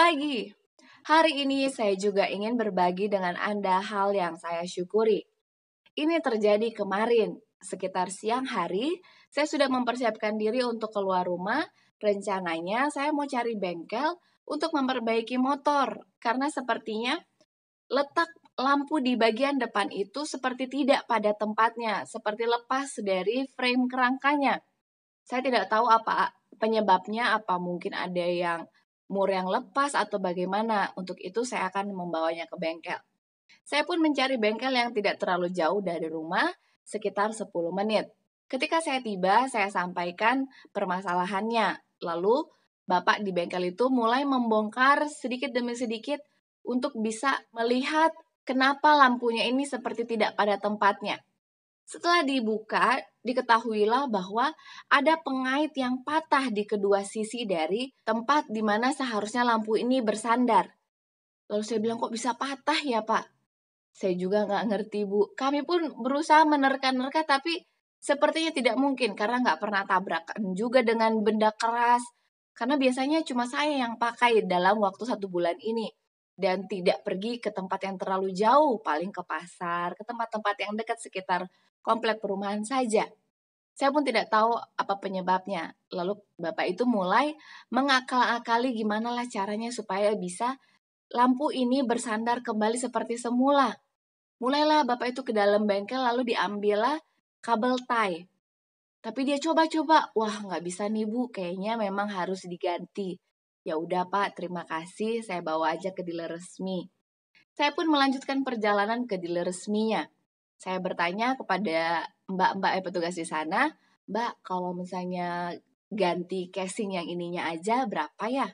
lagi. Hari ini saya juga ingin berbagi dengan Anda hal yang saya syukuri. Ini terjadi kemarin, sekitar siang hari, saya sudah mempersiapkan diri untuk keluar rumah. Rencananya saya mau cari bengkel untuk memperbaiki motor, karena sepertinya letak lampu di bagian depan itu seperti tidak pada tempatnya, seperti lepas dari frame kerangkanya. Saya tidak tahu apa penyebabnya, apa mungkin ada yang mur yang lepas atau bagaimana. Untuk itu saya akan membawanya ke bengkel. Saya pun mencari bengkel yang tidak terlalu jauh dari rumah, sekitar 10 menit. Ketika saya tiba, saya sampaikan permasalahannya. Lalu, bapak di bengkel itu mulai membongkar sedikit demi sedikit untuk bisa melihat kenapa lampunya ini seperti tidak pada tempatnya. Setelah dibuka, diketahuilah bahwa ada pengait yang patah di kedua sisi dari tempat di mana seharusnya lampu ini bersandar. Lalu saya bilang, kok bisa patah ya Pak? Saya juga nggak ngerti Bu. Kami pun berusaha menerka-nerka tapi sepertinya tidak mungkin karena nggak pernah tabrakan juga dengan benda keras. Karena biasanya cuma saya yang pakai dalam waktu 1 bulan ini. Dan tidak pergi ke tempat yang terlalu jauh, paling ke pasar, ke tempat-tempat yang dekat sekitar komplek perumahan saja. Saya pun tidak tahu apa penyebabnya. Lalu Bapak itu mulai mengakal-akali gimana lah caranya supaya bisa lampu ini bersandar kembali seperti semula. Mulailah Bapak itu ke dalam bengkel lalu diambillah kabel tie. Tapi dia coba-coba, wah nggak bisa nih Bu, kayaknya memang harus diganti. Ya udah Pak, terima kasih, saya bawa aja ke dealer resmi. Saya pun melanjutkan perjalanan ke dealer resminya. Saya bertanya kepada mbak-mbak petugas di sana, Mbak, kalau misalnya ganti casing yang ininya aja berapa ya?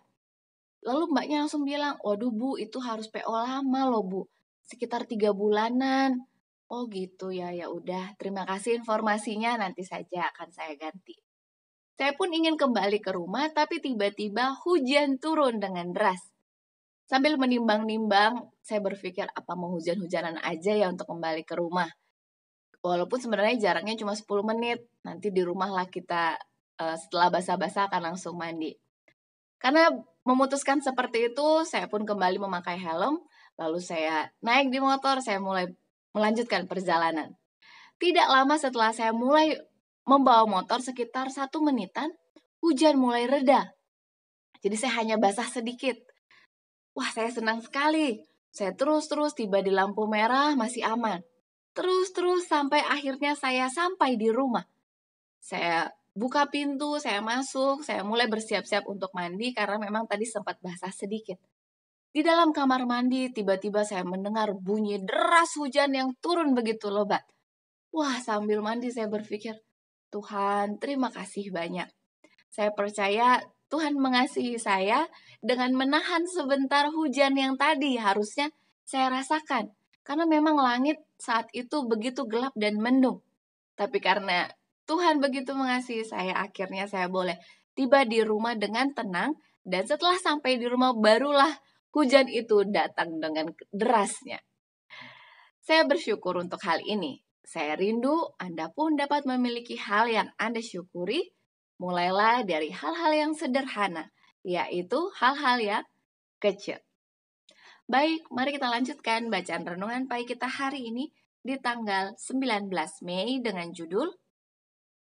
Lalu mbaknya langsung bilang, waduh Bu, itu harus PO lama loh Bu, sekitar 3 bulanan. Oh gitu ya, ya udah. Terima kasih informasinya, nanti saja akan saya ganti. Saya pun ingin kembali ke rumah, tapi tiba-tiba hujan turun dengan deras. Sambil menimbang-nimbang, saya berpikir apa mau hujan-hujanan aja ya untuk kembali ke rumah. Walaupun sebenarnya jaraknya cuma 10 menit, nanti di rumah lah kita setelah basah-basah akan langsung mandi. Karena memutuskan seperti itu, saya pun kembali memakai helm, lalu saya naik di motor, saya mulai melanjutkan perjalanan. Tidak lama setelah saya mulai membawa motor sekitar 1 menitan, hujan mulai reda. Jadi saya hanya basah sedikit. Wah, saya senang sekali. Saya terus-terus tiba di lampu merah masih aman. Terus-terus sampai akhirnya saya sampai di rumah. Saya buka pintu, saya masuk, saya mulai bersiap-siap untuk mandi karena memang tadi sempat basah sedikit. Di dalam kamar mandi, tiba-tiba saya mendengar bunyi deras hujan yang turun begitu lebat. Wah, sambil mandi saya berpikir, Tuhan, terima kasih banyak. Saya percaya Tuhan mengasihi saya dengan menahan sebentar hujan yang tadi harusnya saya rasakan. Karena memang langit saat itu begitu gelap dan mendung. Tapi karena Tuhan begitu mengasihi saya, akhirnya saya boleh tiba di rumah dengan tenang. Dan setelah sampai di rumah, barulah hujan itu datang dengan derasnya. Saya bersyukur untuk hal ini. Saya rindu Anda pun dapat memiliki hal yang Anda syukuri. Mulailah dari hal-hal yang sederhana, yaitu hal-hal yang kecil. Baik, mari kita lanjutkan bacaan renungan pagi kita hari ini di tanggal 19 Mei dengan judul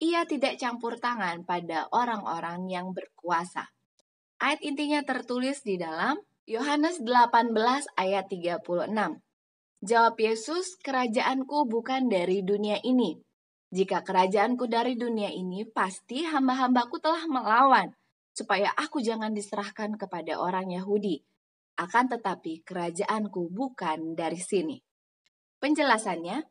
Ia tidak campur tangan pada orang-orang yang berkuasa. Ayat intinya tertulis di dalam Yohanes 18 ayat 36. Jawab Yesus, kerajaanku bukan dari dunia ini. Jika kerajaanku dari dunia ini, pasti hamba-hambaku telah melawan, supaya aku jangan diserahkan kepada orang Yahudi. Akan tetapi kerajaanku bukan dari sini. Penjelasannya,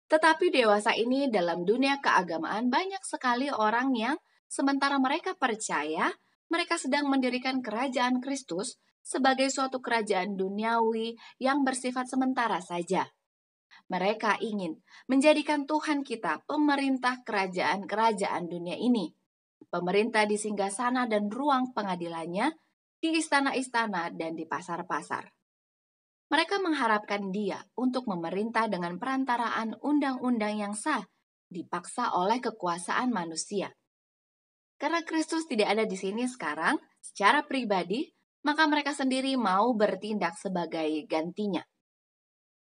tetapi dewasa ini dalam dunia keagamaan banyak sekali orang yang sementara mereka percaya, mereka sedang mendirikan kerajaan Kristus sebagai suatu kerajaan duniawi yang bersifat sementara saja. Mereka ingin menjadikan Tuhan kita pemerintah kerajaan-kerajaan dunia ini. Pemerintah di singgasana dan ruang pengadilannya, di istana-istana dan di pasar-pasar. Mereka mengharapkan Dia untuk memerintah dengan perantaraan undang-undang yang sah, dipaksa oleh kekuasaan manusia. Karena Kristus tidak ada di sini sekarang, secara pribadi, maka mereka sendiri mau bertindak sebagai gantinya.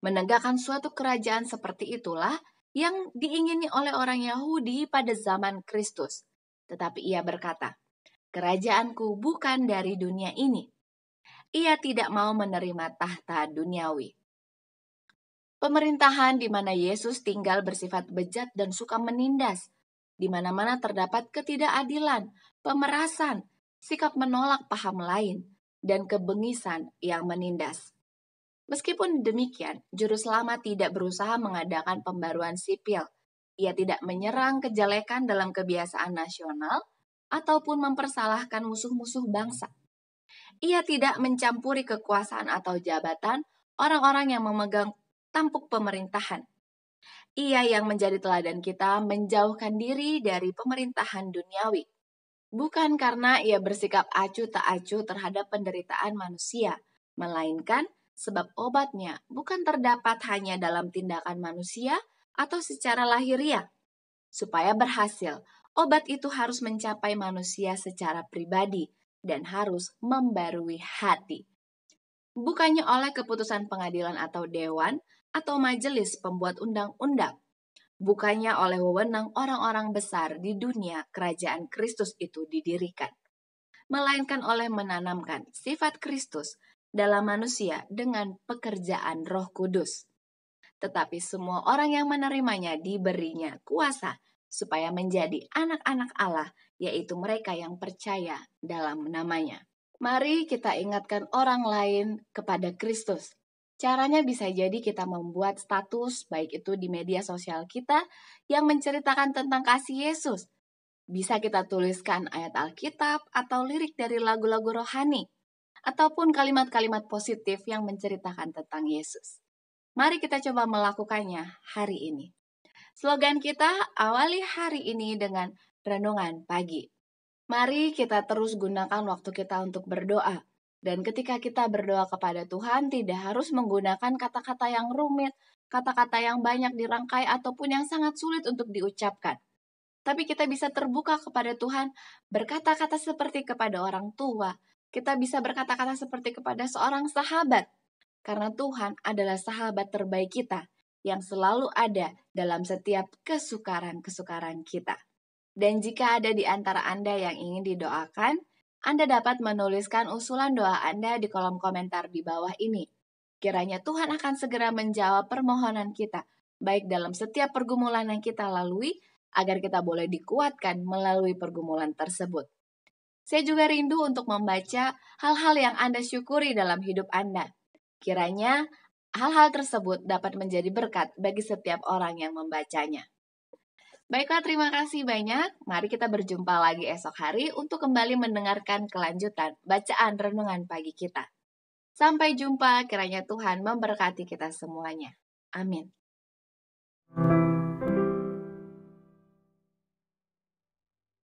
Menegakkan suatu kerajaan seperti itulah yang diingini oleh orang Yahudi pada zaman Kristus. Tetapi ia berkata, "Kerajaanku bukan dari dunia ini." Ia tidak mau menerima tahta duniawi. Pemerintahan di mana Yesus tinggal bersifat bejat dan suka menindas. Di mana-mana terdapat ketidakadilan, pemerasan, sikap menolak paham lain, dan kebengisan yang menindas. Meskipun demikian, Juru Selamat tidak berusaha mengadakan pembaruan sipil. Ia tidak menyerang kejelekan dalam kebiasaan nasional ataupun mempersalahkan musuh-musuh bangsa. Ia tidak mencampuri kekuasaan atau jabatan orang-orang yang memegang tampuk pemerintahan. Ia yang menjadi teladan kita menjauhkan diri dari pemerintahan duniawi. Bukan karena ia bersikap acuh tak acuh terhadap penderitaan manusia, melainkan sebab obatnya bukan terdapat hanya dalam tindakan manusia atau secara lahiriah. Supaya berhasil, obat itu harus mencapai manusia secara pribadi dan harus membarui hati. Bukannya oleh keputusan pengadilan atau dewan atau majelis pembuat undang-undang. Bukannya oleh wewenang orang-orang besar di dunia kerajaan Kristus itu didirikan. Melainkan oleh menanamkan sifat Kristus dalam manusia dengan pekerjaan Roh Kudus. Tetapi semua orang yang menerimanya diberinya kuasa supaya menjadi anak-anak Allah, yaitu mereka yang percaya dalam namanya. Mari kita ingatkan orang lain kepada Kristus. Caranya bisa jadi kita membuat status, baik itu di media sosial kita, yang menceritakan tentang kasih Yesus. Bisa kita tuliskan ayat Alkitab atau lirik dari lagu-lagu rohani, ataupun kalimat-kalimat positif yang menceritakan tentang Yesus. Mari kita coba melakukannya hari ini. Slogan kita, awali hari ini dengan renungan pagi. Mari kita terus gunakan waktu kita untuk berdoa. Dan ketika kita berdoa kepada Tuhan, tidak harus menggunakan kata-kata yang rumit, kata-kata yang banyak dirangkai, ataupun yang sangat sulit untuk diucapkan. Tapi kita bisa terbuka kepada Tuhan, berkata-kata seperti kepada orang tua. Kita bisa berkata-kata seperti kepada seorang sahabat. Karena Tuhan adalah sahabat terbaik kita, yang selalu ada dalam setiap kesukaran-kesukaran kita. Dan jika ada di antara Anda yang ingin didoakan, Anda dapat menuliskan usulan doa Anda di kolom komentar di bawah ini. Kiranya Tuhan akan segera menjawab permohonan kita, baik dalam setiap pergumulan yang kita lalui, agar kita boleh dikuatkan melalui pergumulan tersebut. Saya juga rindu untuk membaca hal-hal yang Anda syukuri dalam hidup Anda. Kiranya hal-hal tersebut dapat menjadi berkat bagi setiap orang yang membacanya. Baiklah, terima kasih banyak. Mari kita berjumpa lagi esok hari untuk kembali mendengarkan kelanjutan bacaan renungan pagi kita. Sampai jumpa, kiranya Tuhan memberkati kita semuanya. Amin.